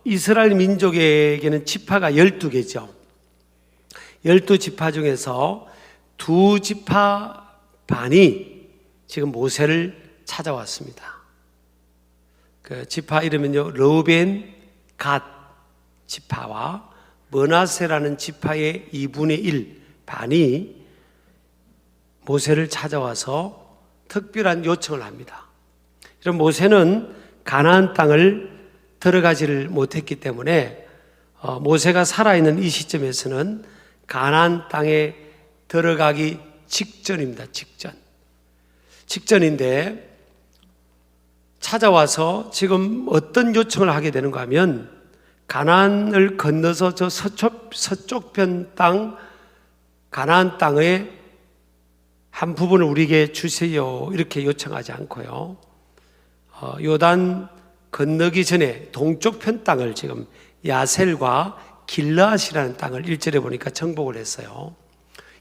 이스라엘 민족에게는 지파가 12개죠. 12지파 중에서 2지파 반이 지금 모세를 찾아왔습니다. 그 지파 이름은요, 르우벤, 갓 지파와 므낫세라는 지파의 2분의 1 반이 모세를 찾아와서 특별한 요청을 합니다. 이런 모세는 가나안 땅을 들어가지를 못했기 때문에 모세가 살아있는 이 시점에서는 가나안 땅에 들어가기 직전입니다. 직전인데 찾아와서 지금 어떤 요청을 하게 되는가 하면 가나안을 건너서 저 서쪽편 땅 가나안 땅의 한 부분을 우리에게 주세요 이렇게 요청하지 않고요, 요단 건너기 전에 동쪽편 땅을 지금 야셀과 길르앗이라는 땅을 1절에 보니까 정복을 했어요.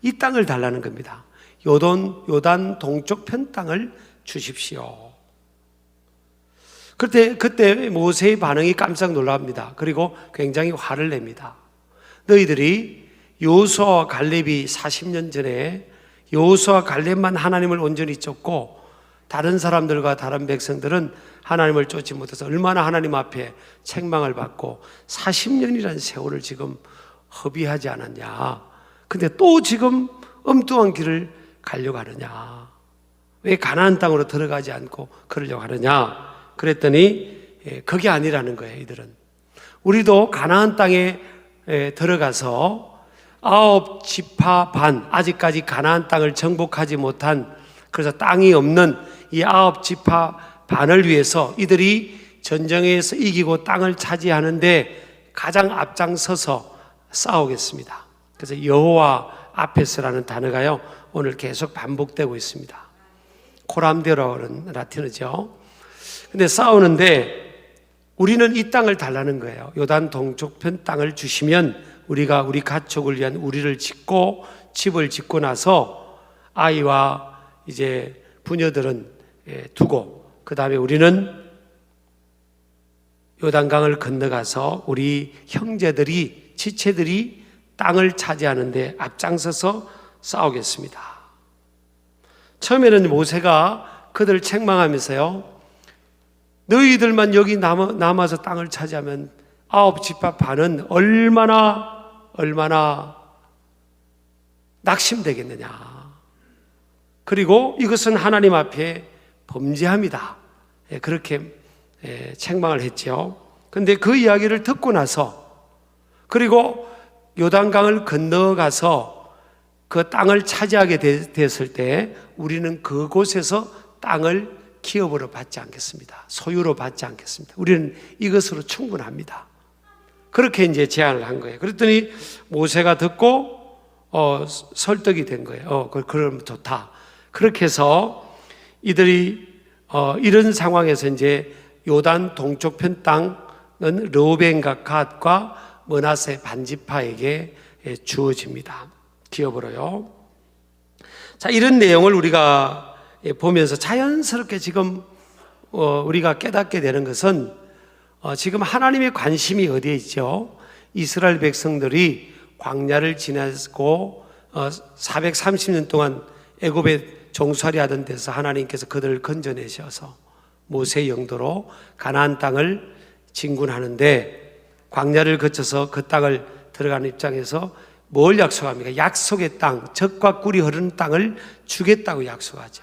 이 땅을 달라는 겁니다. 요단 동쪽편 땅을 주십시오. 그때 모세의 반응이 깜짝 놀랍니다. 그리고 굉장히 화를 냅니다. 너희들이 여호수아와 갈렙이 40년 전에 여호수아와 갈렙만 하나님을 온전히 쫓고 다른 사람들과 다른 백성들은 하나님을 쫓지 못해서 얼마나 하나님 앞에 책망을 받고 40년이라는 세월을 지금 허비하지 않았냐. 근데 또 지금 엉뚱한 길을 가려고 하느냐. 왜 가나안 땅으로 들어가지 않고 그러려고 하느냐. 그랬더니 그게 아니라는 거예요. 이들은 우리도 가나안 땅에 들어가서 9지파 반, 아직까지 가나안 땅을 정복하지 못한, 그래서 땅이 없는 이 9지파 반을 위해서 이들이 전쟁에서 이기고 땅을 차지하는데 가장 앞장서서 싸우겠습니다. 그래서 여호와 앞에서라는 단어가요 오늘 계속 반복되고 있습니다. 코람데로는 라틴어죠. 근데 싸우는데 우리는 이 땅을 달라는 거예요. 요단 동쪽편 땅을 주시면 우리가 우리 가족을 위한 우리를 짓고 집을 짓고 나서 아이와 이제 부녀들은 두고 그 다음에 우리는 요단강을 건너가서 우리 형제들이 지체들이 땅을 차지하는데 앞장서서 싸우겠습니다. 처음에는 모세가 그들을 책망하면서요, 너희들만 여기 남아서 땅을 차지하면 9지파 반은 얼마나 낙심되겠느냐. 그리고 이것은 하나님 앞에 범죄합니다. 그렇게 책망을 했죠. 그런데 그 이야기를 듣고 나서, 그리고 요단강을 건너가서 그 땅을 차지하게 됐을 때 우리는 그곳에서 땅을 기업으로 받지 않겠습니다. 소유로 받지 않겠습니다. 우리는 이것으로 충분합니다. 그렇게 이제 제안을 한 거예요. 그랬더니 모세가 듣고 설득이 된 거예요. 그러면 좋다. 그렇게 해서 이들이 이런 상황에서 이제 요단 동쪽편 땅은 르우벤과 갓과 므낫세 반지파에게 주어집니다. 기업으로요. 자, 이런 내용을 우리가 보면서 자연스럽게 지금 우리가 깨닫게 되는 것은 지금 하나님의 관심이 어디에 있죠? 이스라엘 백성들이 광야를 지나고 430년 동안 애굽에 종살이 하던 데서 하나님께서 그들을 건져내셔서 모세의 영도로 가나안 땅을 진군하는데, 광야를 거쳐서 그 땅을 들어가는 입장에서 뭘 약속합니까? 약속의 땅, 젖과 꿀이 흐르는 땅을 주겠다고 약속하죠.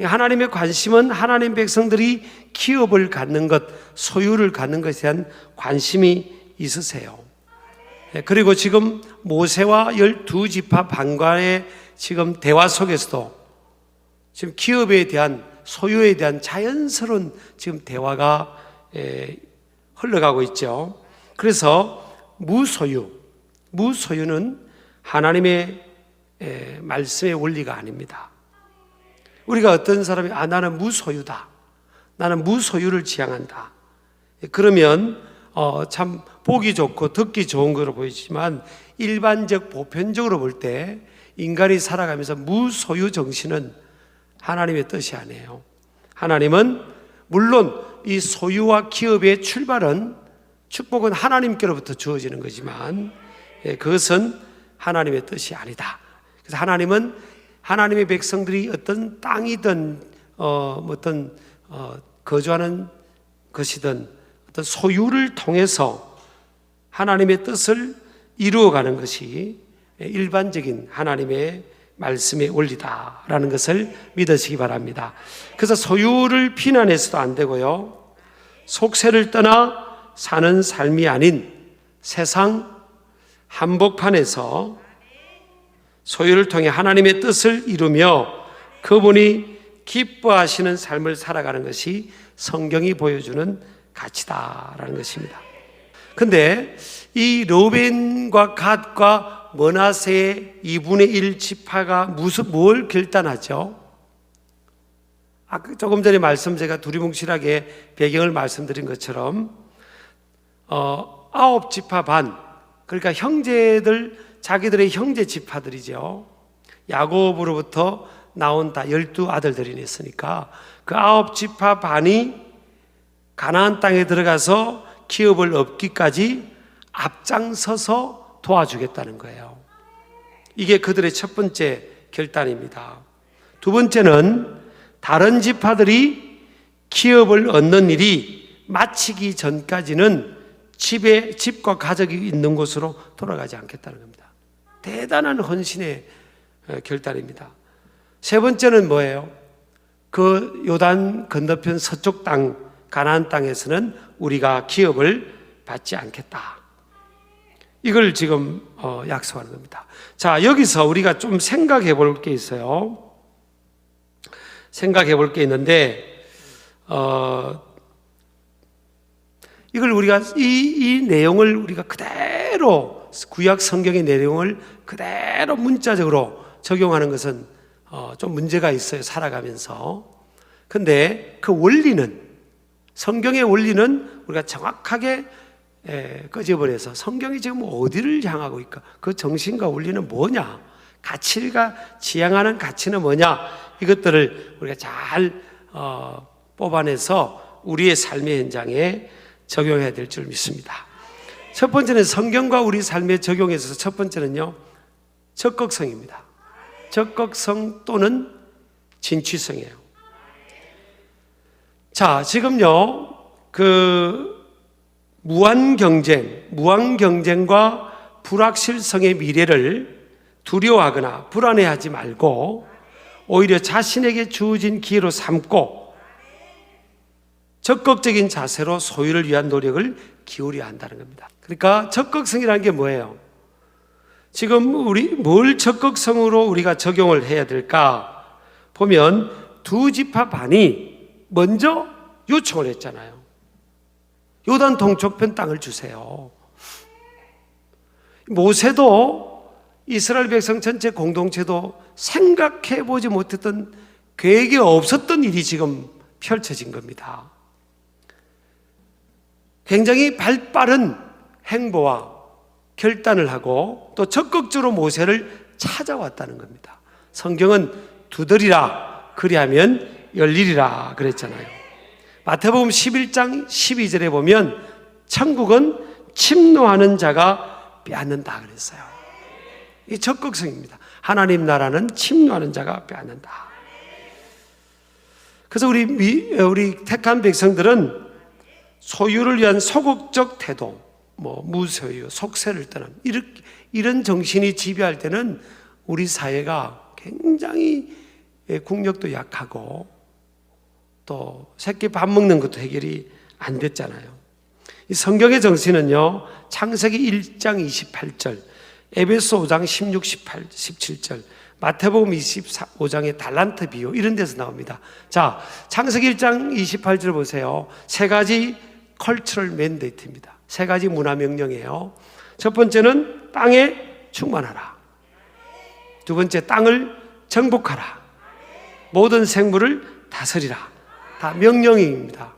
하나님의 관심은 하나님 백성들이 기업을 갖는 것, 소유를 갖는 것에 대한 관심이 있으세요. 그리고 지금 모세와 12지파 반과의 지금 대화 속에서도 지금 기업에 대한, 소유에 대한 자연스러운 지금 대화가 흘러가고 있죠. 그래서 무소유는 하나님의 말씀의 원리가 아닙니다. 우리가 어떤 사람이 나는 무소유다, 나는 무소유를 지향한다, 그러면 참 보기 좋고 듣기 좋은 거로 보이지만 일반적 보편적으로 볼 때 인간이 살아가면서 무소유 정신은 하나님의 뜻이 아니에요. 하나님은 물론 이 소유와 기업의 출발은 축복은 하나님께로부터 주어지는 거지만 그것은 하나님의 뜻이 아니다. 그래서 하나님은 하나님의 백성들이 어떤 땅이든 어떤 거주하는 것이든 어떤 소유를 통해서 하나님의 뜻을 이루어가는 것이 일반적인 하나님의 말씀의 원리다라는 것을 믿으시기 바랍니다. 그래서 소유를 비난해서도 안 되고요, 속세를 떠나 사는 삶이 아닌 세상 한복판에서 소유를 통해 하나님의 뜻을 이루며 그분이 기뻐하시는 삶을 살아가는 것이 성경이 보여주는 가치다라는 것입니다. 근데 이 르우벤과 갓과 므낫세의 2분의 1 지파가 뭘 결단하죠? 조금 전에 제가 두리뭉실하게 배경을 말씀드린 것처럼 9지파 반, 그러니까 형제들, 자기들의 형제 지파들이죠. 야곱으로부터 나온 다 12아들들이 있으니까 그 9지파 반이 가나안 땅에 들어가서 기업을 얻기까지 앞장서서 도와주겠다는 거예요. 이게 그들의 첫 번째 결단입니다. 두 번째는 다른 지파들이 기업을 얻는 일이 마치기 전까지는 집과 가족이 있는 곳으로 돌아가지 않겠다는 겁니다. 대단한 헌신의 결단입니다. 세 번째는 뭐예요? 그 요단 건너편 서쪽 땅, 가나안 땅에서는 우리가 기업을 받지 않겠다. 이걸 지금 약속하는 겁니다. 자, 여기서 우리가 좀 생각해 볼 게 있어요. 생각해 볼 게 있는데, 이걸 우리가 이 내용을 우리가 그대로 구약 성경의 내용을 그대로 문자적으로 적용하는 것은 좀 문제가 있어요, 살아가면서. 근데 그 원리는, 성경의 원리는 우리가 정확하게 끄집어내서 성경이 지금 어디를 향하고 있까, 그 정신과 원리는 뭐냐, 가치가 지향하는 가치는 뭐냐, 이것들을 우리가 잘 뽑아내서 우리의 삶의 현장에 적용해야 될 줄 믿습니다. 첫 번째는 성경과 우리 삶에 적용해 있어서 첫 번째는요, 적극성입니다. 적극성 또는 진취성이에요. 자, 지금요, 무한 경쟁과 불확실성의 미래를 두려워하거나 불안해하지 말고 오히려 자신에게 주어진 기회로 삼고 적극적인 자세로 소유를 위한 노력을 기울여야 한다는 겁니다. 그러니까 적극성이라는 게 뭐예요? 지금 뭘 적극성으로 우리가 적용을 해야 될까 보면, 2지파 반이 먼저 요청을 했잖아요. 요단 동쪽편 땅을 주세요. 모세도 이스라엘 백성 전체 공동체도 생각해 보지 못했던, 계획에 없었던 일이 지금 펼쳐진 겁니다. 굉장히 발빠른 행보와 결단을 하고 또 적극적으로 모세를 찾아왔다는 겁니다. 성경은 두드리라 그리하면 열리리라 그랬잖아요. 마태복음 11장 12절에 보면 천국은 침노하는 자가 빼앗는다 그랬어요. 이 적극성입니다. 하나님 나라는 침노하는 자가 빼앗는다. 그래서 우리 택한 백성들은 소유를 위한 소극적 태도, 무소유, 속세를 떠난 이런 정신이 지배할 때는 우리 사회가 굉장히 국력도 약하고 또 새끼 밥 먹는 것도 해결이 안 됐잖아요. 이 성경의 정신은요, 창세기 1장 28절, 에베소 5장 16, 18, 17절, 마태복음 25장의 달란트 비유, 이런 데서 나옵니다. 자, 창세기 1장 28절 보세요. 세 가지 컬처럴 맨데이트입니다. 세 가지 문화 명령이에요. 첫 번째는 땅에 충만하라. 두 번째, 땅을 정복하라. 모든 생물을 다스리라. 다 명령입니다.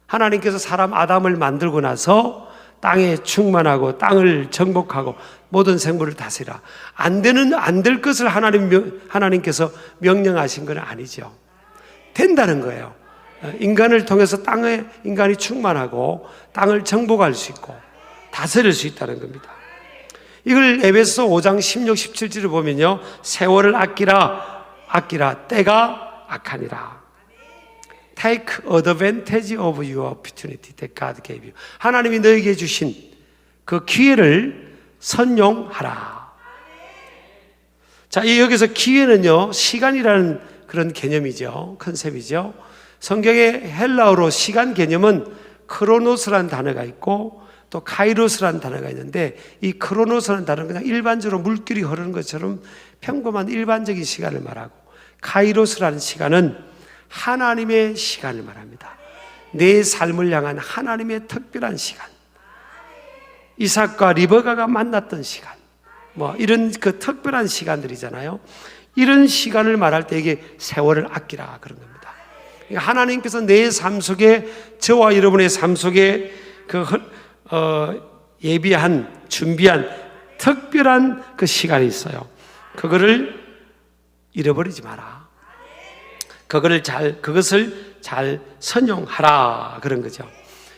하나님께서 사람 아담을 만들고 나서 땅에 충만하고 땅을 정복하고 모든 생물을 다스리라. 안 될 것을 하나님께서 명령하신 건 아니죠. 된다는 거예요. 인간을 통해서 땅에 인간이 충만하고 땅을 정복할 수 있고 다스릴 수 있다는 겁니다. 이걸 에베소 5장 16, 17절을 보면요, 세월을 아끼라 때가 악하니라. Take advantage of your opportunity that God gave you. 하나님이 너에게 주신 그 기회를 선용하라. 자, 여기서 기회는요, 시간이라는 그런 개념이죠. 컨셉이죠. 성경의 헬라어로 시간 개념은 크로노스라는 단어가 있고 또 카이로스라는 단어가 있는데, 이 크로노스라는 단어는 그냥 일반적으로 물길이 흐르는 것처럼 평범한 일반적인 시간을 말하고, 카이로스라는 시간은 하나님의 시간을 말합니다. 내 삶을 향한 하나님의 특별한 시간, 이삭과 리베카가 만났던 시간, 이런 그 특별한 시간들이잖아요. 이런 시간을 말할 때 이게 세월을 아끼라 그런 겁니다. 그러니까 하나님께서 내 삶 속에, 저와 여러분의 삶 속에 예비한, 준비한 특별한 그 시간이 있어요. 그거를 잃어버리지 마라. 그것을 잘 선용하라 그런 거죠.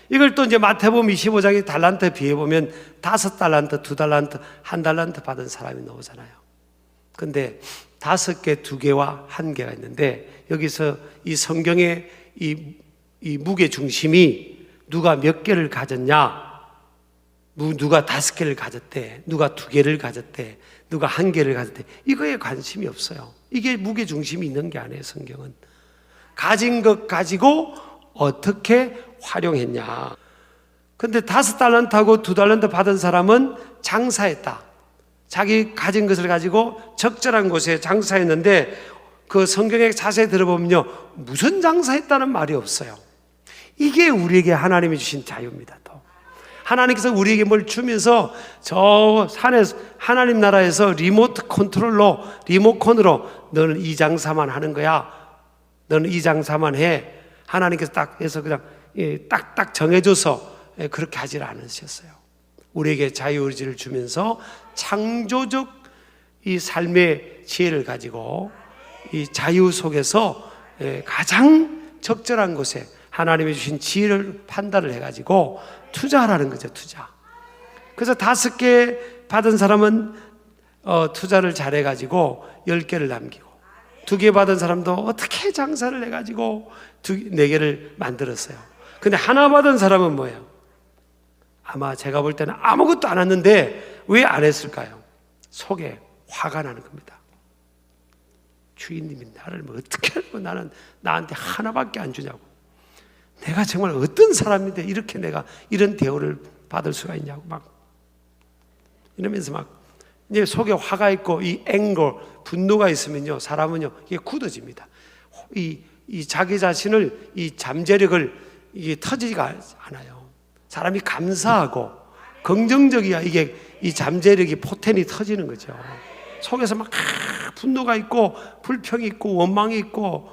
이걸 또 이제 마태복음 25장의 달란트 비해 보면 5달란트, 2달란트, 1달란트 받은 사람이 나오잖아요. 근데 5개, 2개와 1개가 있는데, 여기서 이 성경의 이 무게 중심이 누가 몇 개를 가졌냐, 누가 5개를 가졌대, 누가 2개를 가졌대, 누가 1개를 가졌대, 이거에 관심이 없어요. 이게 무게 중심이 있는 게 아니에요. 성경은 가진 것 가지고 어떻게 활용했냐. 근데 5달란트하고 2달란트 받은 사람은 장사했다. 자기 가진 것을 가지고 적절한 곳에 장사했는데, 그 성경에 자세히 들어보면요, 무슨 장사했다는 말이 없어요. 이게 우리에게 하나님이 주신 자유입니다. 또 하나님께서 우리에게 뭘 주면서 저 산에서, 하나님 나라에서 리모트 컨트롤로, 리모컨으로 너는 이 장사만 하는 거야, 너는 이 장사만 해, 하나님께서 딱 해서 그냥 딱딱 정해줘서 그렇게 하질 않으셨어요. 우리에게 자유의지를 주면서 창조적 이 삶의 지혜를 가지고 이 자유 속에서 가장 적절한 곳에 하나님이 주신 지혜를 판단을 해가지고 투자하라는 거죠. 투자. 그래서 5개 받은 사람은 투자를 잘해가지고 10개를 남기고, 2개 받은 사람도 어떻게 장사를 해가지고 4개를 만들었어요. 근데 하나 받은 사람은 뭐예요? 아마 제가 볼 때는 아무것도 안 했는데 왜 안 했을까요? 속에 화가 나는 겁니다. 주인님이 나를 어떻게 알고 나한테 하나밖에 안 주냐고. 내가 정말 어떤 사람인데 이렇게 내가 이런 대우를 받을 수가 있냐고 이러면서 이제 속에 화가 있고, 이 분노가 있으면요, 사람은요, 이게 굳어집니다. 이 자기 자신을, 이 잠재력을 이게 터지지가 않아요. 사람이 감사하고 긍정적이야 이게 이 잠재력이, 포텐이 터지는 거죠. 속에서 분노가 있고 불평이 있고 원망이 있고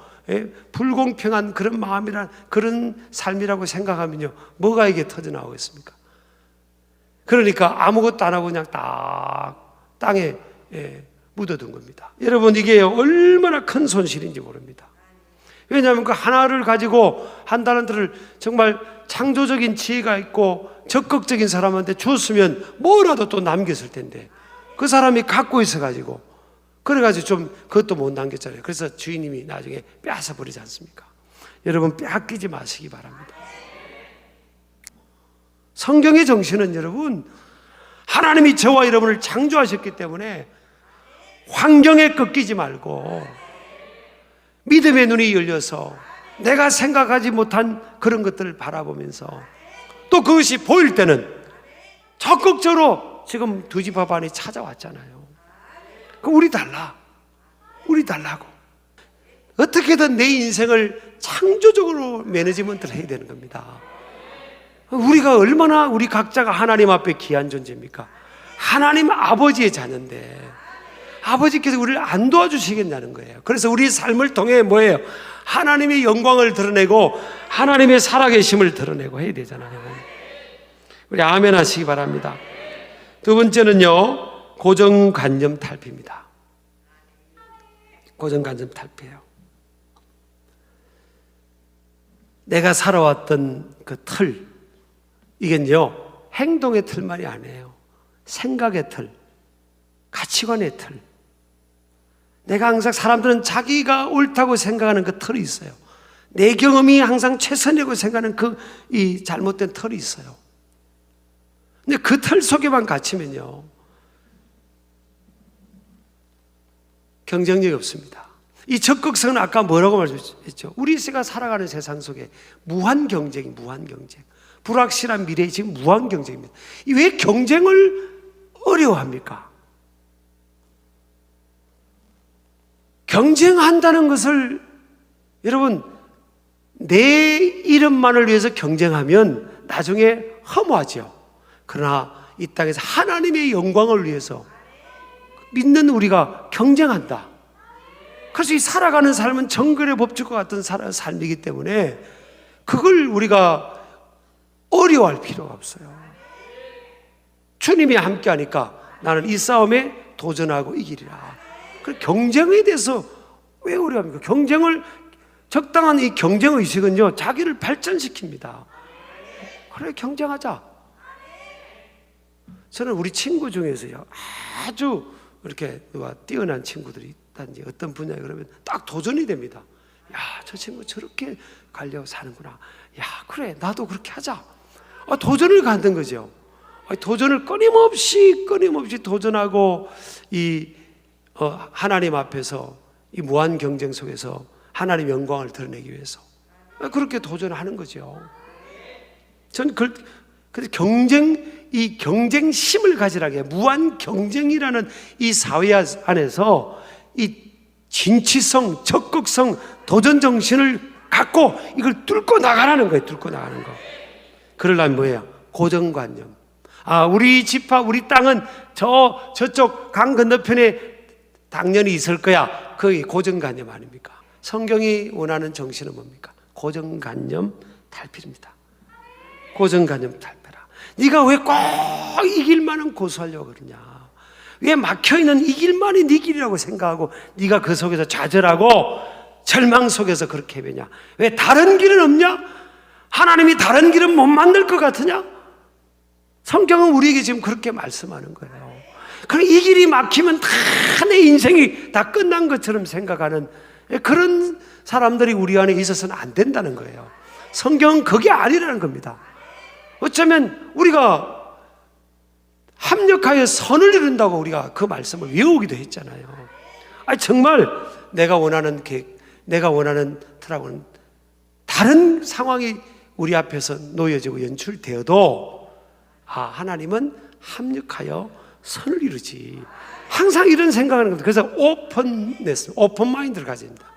불공평한 그런 마음이란, 그런 삶이라고 생각하면요, 뭐가 이게 터져나오겠습니까? 그러니까 아무것도 안 하고 그냥 딱 땅에 묻어둔 겁니다. 여러분, 이게 얼마나 큰 손실인지 모릅니다. 왜냐하면 그 하나를 가지고 1달란트를 정말 창조적인 지혜가 있고 적극적인 사람한테 줬으면 뭐라도 또 남겼을 텐데, 그 사람이 갖고 있어가지고, 그래가지고 좀 그것도 못 남겼잖아요. 그래서 주인님이 나중에 빼앗아 버리지 않습니까? 여러분, 빼앗기지 마시기 바랍니다. 성경의 정신은 여러분, 하나님이 저와 여러분을 창조하셨기 때문에 환경에 꺾이지 말고 믿음의 눈이 열려서 내가 생각하지 못한 그런 것들을 바라보면서, 또 그것이 보일 때는 적극적으로, 지금 두 집 밥 안에 찾아왔잖아요. 우리 달라고 어떻게든 내 인생을 창조적으로 매니지먼트를 해야 되는 겁니다. 우리가 얼마나, 우리 각자가 하나님 앞에 귀한 존재입니까? 하나님 아버지의 자녀인데 아버지께서 우리를 안 도와주시겠냐는 거예요. 그래서 우리 삶을 통해 뭐예요? 하나님의 영광을 드러내고 하나님의 살아계심을 드러내고 해야 되잖아요. 우리 아멘 하시기 바랍니다. 두 번째는요, 고정관념 탈피입니다. 고정관념 탈피예요. 내가 살아왔던 그 틀, 이건요 행동의 틀만이 아니에요. 생각의 틀, 가치관의 틀. 내가 항상, 사람들은 자기가 옳다고 생각하는 그 틀이 있어요. 내 경험이 항상 최선이라고 생각하는 이 잘못된 틀이 있어요. 근데 그 틀 속에만 갇히면요 경쟁력이 없습니다. 이 적극성은 아까 뭐라고 말씀했죠? 우리가 살아가는 세상 속에 무한 경쟁. 불확실한 미래에 지금 무한 경쟁입니다. 왜 경쟁을 어려워합니까? 경쟁한다는 것을, 여러분, 내 이름만을 위해서 경쟁하면 나중에 허무하죠. 그러나 이 땅에서 하나님의 영광을 위해서 믿는 우리가 경쟁한다. 그래서 이 살아가는 삶은 정글의 법칙과 같은 삶이기 때문에 그걸 우리가 어려워할 필요가 없어요. 주님이 함께하니까 나는 이 싸움에 도전하고 이기리라. 그 경쟁에 대해서 왜 어려워합니까? 적당한 이 경쟁의식은요 자기를 발전시킵니다. 그래, 경쟁하자. 저는 우리 친구 중에서요 아주 이렇게 뛰어난 친구들이 있다든지 어떤 분야에 그러면 딱 도전이 됩니다. 야, 저 친구 저렇게 가려고 사는구나. 야, 그래, 나도 그렇게 하자. 도전을 갖는 거죠. 도전을 끊임없이 도전하고 하나님 앞에서 이 무한 경쟁 속에서 하나님 영광을 드러내기 위해서 그렇게 도전하는 거죠. 저는 이 경쟁심을 가지라게 해요. 무한 경쟁이라는 이 사회 안에서 이 진취성, 적극성, 도전 정신을 갖고 이걸 뚫고 나가라는 거예요. 뚫고 나가는 거. 그러려면 뭐예요? 고정관념. 우리 지파, 우리 땅은 저쪽 강 건너편에 당연히 있을 거야. 그게 고정관념 아닙니까? 성경이 원하는 정신은 뭡니까? 고정관념 탈피입니다. 고정관념 탈피라. 네가 왜 꼭 이 길만은 고수하려고 그러냐? 왜 막혀있는 이 길만이 네 길이라고 생각하고 네가 그 속에서 좌절하고 절망 속에서 그렇게 헤매냐? 왜 다른 길은 없냐? 하나님이 다른 길은 못 만들 것 같으냐? 성경은 우리에게 지금 그렇게 말씀하는 거예요. 그럼 이 길이 막히면 다 내 인생이 다 끝난 것처럼 생각하는 그런 사람들이 우리 안에 있어서는 안 된다는 거예요. 성경은 그게 아니라는 겁니다. 어쩌면 우리가 합력하여 선을 이룬다고 우리가 그 말씀을 외우기도 했잖아요. 정말 내가 원하는 계획, 내가 원하는 틀하고는 다른 상황이 우리 앞에서 놓여지고 연출되어도 하나님은 합력하여 선을 이루지. 항상 이런 생각하는 겁니다. 그래서 오픈 마인드를 가져야 됩니다.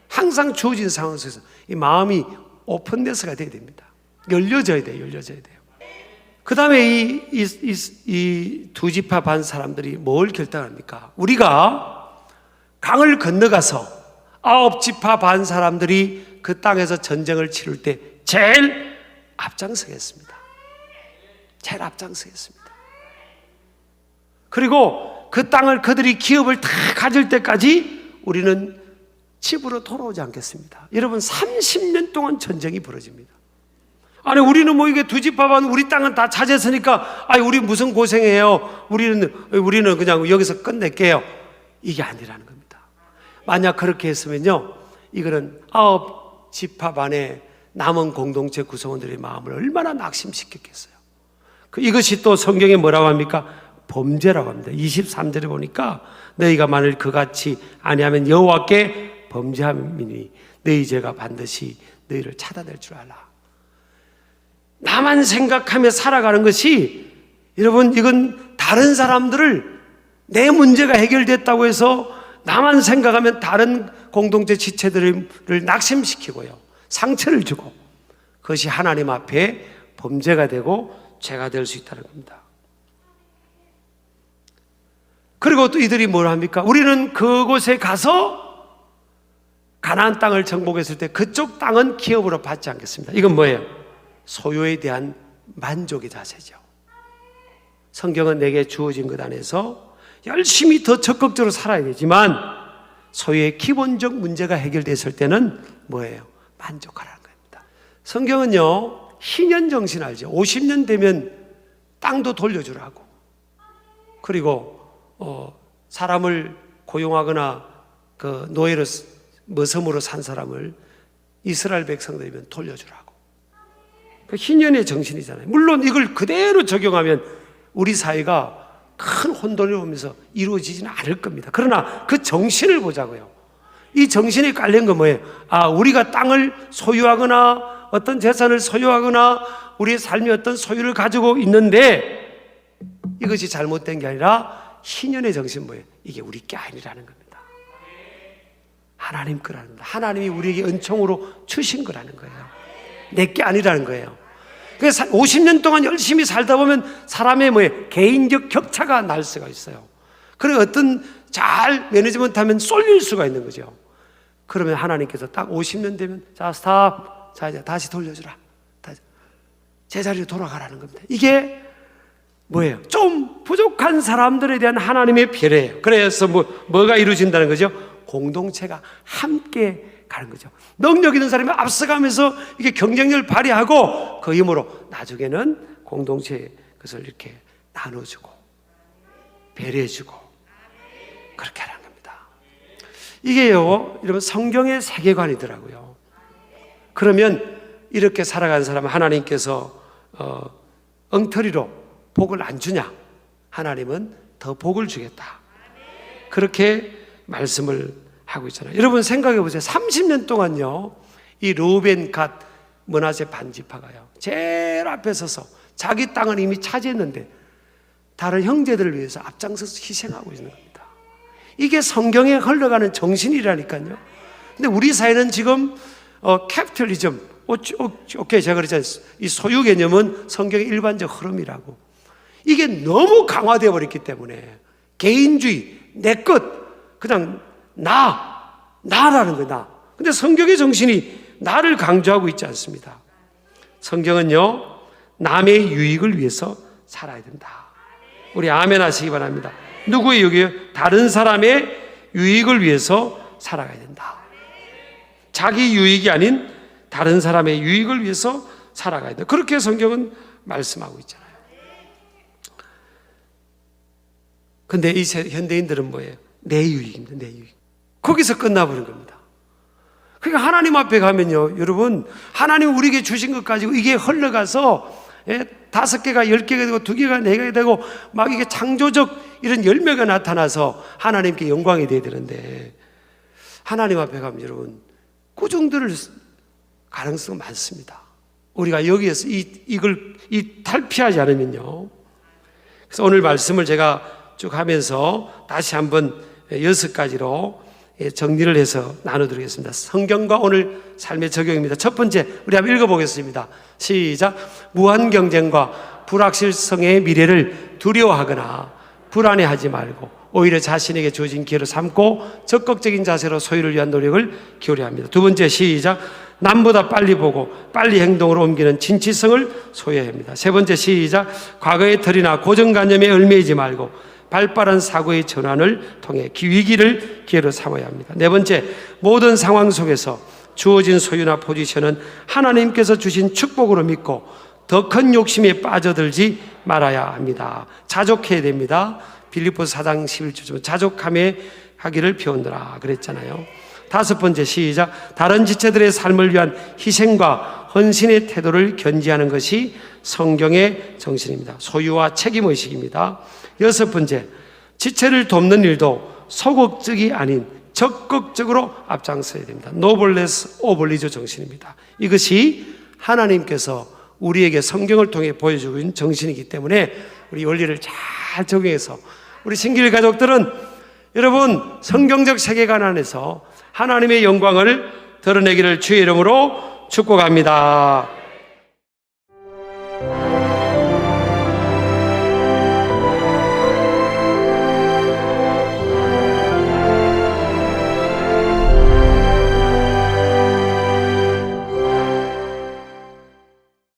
항상 주어진 상황 속에서 이 마음이 오픈네스가 돼야 됩니다. 열려져야 돼요. 그 다음에 이 두 지파 반 사람들이 뭘 결단합니까? 우리가 강을 건너가서 9지파 반 사람들이 그 땅에서 전쟁을 치를 때 제일 앞장서겠습니다. 그리고 그 땅을 그들이 기업을 다 가질 때까지 우리는 집으로 돌아오지 않겠습니다. 여러분, 30년 동안 전쟁이 벌어집니다. 우리는 이게 두 지파 반 우리 땅은 다 차지했으니까 우리 무슨 고생해요? 우리는 그냥 여기서 끝낼게요. 이게 아니라는 겁니다. 만약 그렇게 했으면요, 이거는 9지파 반의 남은 공동체 구성원들의 마음을 얼마나 낙심시켰겠어요. 이것이 또 성경에 뭐라고 합니까? 범죄라고 합니다. 23절에 보니까 너희가 만일 그같이 아니하면 여호와께 범죄함이니 너희 죄가 반드시 너희를 찾아낼 줄 알라. 나만 생각하며 살아가는 것이, 여러분, 이건 다른 사람들을 내 문제가 해결됐다고 해서 나만 생각하면 다른 공동체 지체들을 낙심시키고요, 상처를 주고, 그것이 하나님 앞에 범죄가 되고 죄가 될 수 있다는 겁니다. 그리고 또 이들이 뭘 합니까? 우리는 그곳에 가서 가나안 땅을 정복했을 때 그쪽 땅은 기업으로 받지 않겠습니다. 이건 뭐예요? 소유에 대한 만족의 자세죠. 성경은 내게 주어진 것 안에서 열심히 더 적극적으로 살아야 되지만 소유의 기본적 문제가 해결됐을 때는 뭐예요? 만족하라는 겁니다. 성경은요, 희년 정신 알죠? 50년 되면 땅도 돌려주라고. 그리고 사람을 고용하거나 그 노예로 머슴으로 산 사람을 이스라엘 백성들이면 돌려주라고. 그 희년의 정신이잖아요. 물론 이걸 그대로 적용하면 우리 사회가 큰 혼돈이 오면서 이루어지지는 않을 겁니다. 그러나 그 정신을 보자고요. 이 정신에 깔린 건 뭐예요? 우리가 땅을 소유하거나 어떤 재산을 소유하거나 우리의 삶의 어떤 소유를 가지고 있는데 이것이 잘못된 게 아니라 희년의 정신 뭐예요? 이게 우리 게 아니라는 겁니다. 하나님 거라는 겁니다. 하나님이 우리에게 은총으로 주신 거라는 거예요. 내 게 아니라는 거예요. 그래서 50년 동안 열심히 살다 보면 사람의 뭐예요? 개인적 격차가 날 수가 있어요. 그리고 어떤 잘 매니지먼트하면 쏠릴 수가 있는 거죠. 그러면 하나님께서 딱 50년 되면 자 스탑, 자 이제 다시 돌려주라, 제자리로 돌아가라는 겁니다. 이게 뭐예요? 좀 부족한 사람들에 대한 하나님의 배려예요. 그래서 뭐가 이루어진다는 거죠? 공동체가 함께 가는 거죠. 능력 있는 사람이 앞서가면서 이게 경쟁력을 발휘하고 그 힘으로 나중에는 공동체의 것을 이렇게 나눠주고 배려해주고 그렇게 하는 겁니다. 이게요, 여러분 성경의 세계관이더라고요. 그러면 이렇게 살아가는 사람은 하나님께서 엉터리로 복을 안 주냐? 하나님은 더 복을 주겠다. 그렇게 말씀을 하고 있잖아요. 여러분 생각해 보세요. 30년 동안요, 이 르우벤 갓 므낫세 반지파가요, 제일 앞에 서서 자기 땅을 이미 차지했는데 다른 형제들을 위해서 앞장서서 희생하고 있는 겁니다. 이게 성경에 흘러가는 정신이라니까요. 근데 우리 사회는 지금 캐피털리즘, 오케이 제가 그랬잖아요. 이 소유 개념은 성경의 일반적 흐름이라고. 이게 너무 강화되어 버렸기 때문에 개인주의, 내 것, 그냥 나라는 거야, 나. 근데 성경의 정신이 나를 강조하고 있지 않습니다. 성경은요, 남의 유익을 위해서 살아야 된다. 우리 아멘 하시기 바랍니다. 누구의 유익이요? 다른 사람의 유익을 위해서 살아가야 된다. 자기 유익이 아닌 다른 사람의 유익을 위해서 살아가야 된다. 그렇게 성경은 말씀하고 있잖아요. 근데 이 현대인들은 뭐예요? 내 유익입니다. 내 유익. 거기서 끝나버린 겁니다. 그러니까 하나님 앞에 가면요, 여러분, 하나님 우리에게 주신 것 가지고 이게 흘러가서 5개가 10개가 되고 2개가 4개가 되고 막 이게 창조적 이런 열매가 나타나서 하나님께 영광이 돼야 되는데, 하나님 앞에 가면 여러분 꾸중들을 가능성은 많습니다. 우리가 여기에서 이걸 탈피하지 않으면요. 그래서 오늘 말씀을 제가 쭉 하면서 다시 한번 6가지로 정리를 해서 나눠드리겠습니다. 성경과 오늘 삶의 적용입니다. 첫 번째, 우리 한번 읽어보겠습니다. 시작. 무한 경쟁과 불확실성의 미래를 두려워하거나 불안해하지 말고 오히려 자신에게 주어진 기회로 삼고 적극적인 자세로 소유를 위한 노력을 기울여야 합니다. 두 번째, 시작. 남보다 빨리 보고 빨리 행동으로 옮기는 진취성을 소유해야 합니다. 세 번째, 시작. 과거의 틀이나 고정관념에 얽매이지 말고 발빠른 사고의 전환을 통해 위기를 기회로 삼아야 합니다. 네 번째, 모든 상황 속에서 주어진 소유나 포지션은 하나님께서 주신 축복으로 믿고 더 큰 욕심에 빠져들지 말아야 합니다. 자족해야 됩니다. 빌립보서 4장 11절 자족함에 하기를 비운더라 그랬잖아요. 다섯 번째, 시작. 다른 지체들의 삶을 위한 희생과 헌신의 태도를 견지하는 것이 성경의 정신입니다. 소유와 책임의식입니다. 여섯 번째, 지체를 돕는 일도 소극적이 아닌 적극적으로 앞장서야 됩니다. 노블레스 오블리주 정신입니다. 이것이 하나님께서 우리에게 성경을 통해 보여주고 있는 정신이기 때문에 우리 원리를 잘 적용해서 우리 신길 가족들은 여러분 성경적 세계관 안에서 하나님의 영광을 드러내기를 주의 이름으로 축복합니다.